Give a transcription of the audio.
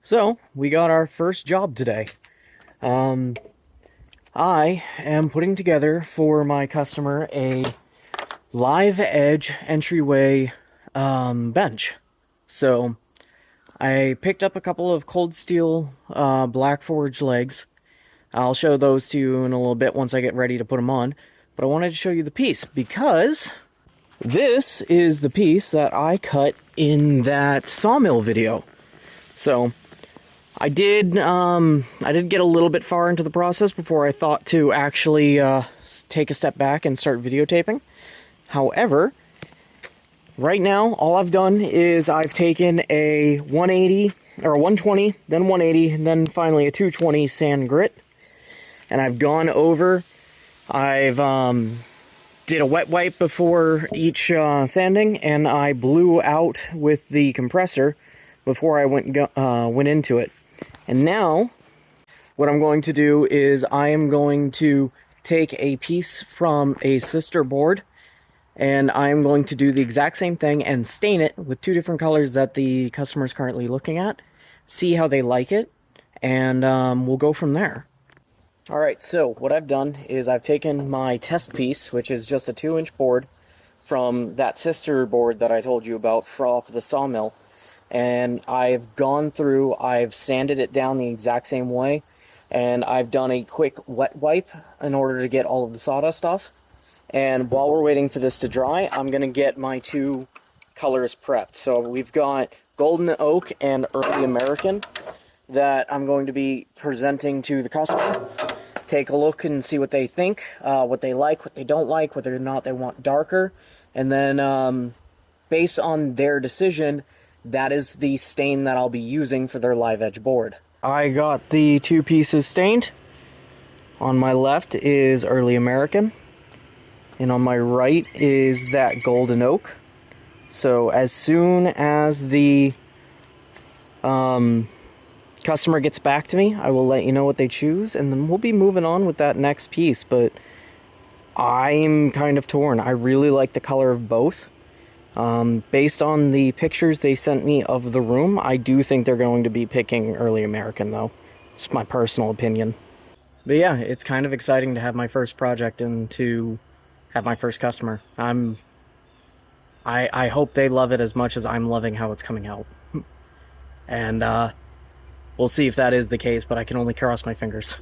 So, we got our first job today. Um, I am putting together for my customer a live edge entryway bench. So, I picked up a couple of cold steel black forge legs. I'll show those to you in a little bit once I get ready to put them on. But I wanted to show you the piece because this is the piece that I cut in that sawmill video. So, I did get a little bit far into the process before I thought to actually take a step back and start videotaping. However, right now, all I've done is I've taken a 180, or a 120, then 180, and then finally a 220 sand grit. And I've gone over, I've did a wet wipe before each sanding, and I blew out with the compressor before I went into it. And now, what I'm going to do is I am going to take a piece from a sister board, and I'm going to do the exact same thing and stain it with two different colors that the customer is currently looking at, see how they like it, and we'll go from there. Alright, so what I've done is I've taken my test piece, which is just a 2-inch board from that sister board that I told you about off the sawmill, and I've gone through, I've sanded it down the exact same way, and I've done a quick wet wipe in order to get all of the sawdust off. And while we're waiting for this to dry, I'm going to get my two colors prepped. So we've got Golden Oak and Early American that I'm going to be presenting to the customer. Take a look and see what they think, what they like, what they don't like, whether or not they want darker, and then based on their decision, that is the stain that I'll be using for their live edge board. I got the two pieces stained. On my left is Early American, and on my right is that Golden Oak. So as soon as the customer gets back to me, I will let you know what they choose, and then we'll be moving on with that next piece. But I'm kind of torn. I really like the color of both. Based on the pictures they sent me of the room, I do think they're going to be picking Early American, though. It's my personal opinion. But yeah, it's kind of exciting to have my first project and to have my first customer. I hope they love it as much as I'm loving how it's coming out. And we'll see if that is the case, but I can only cross my fingers.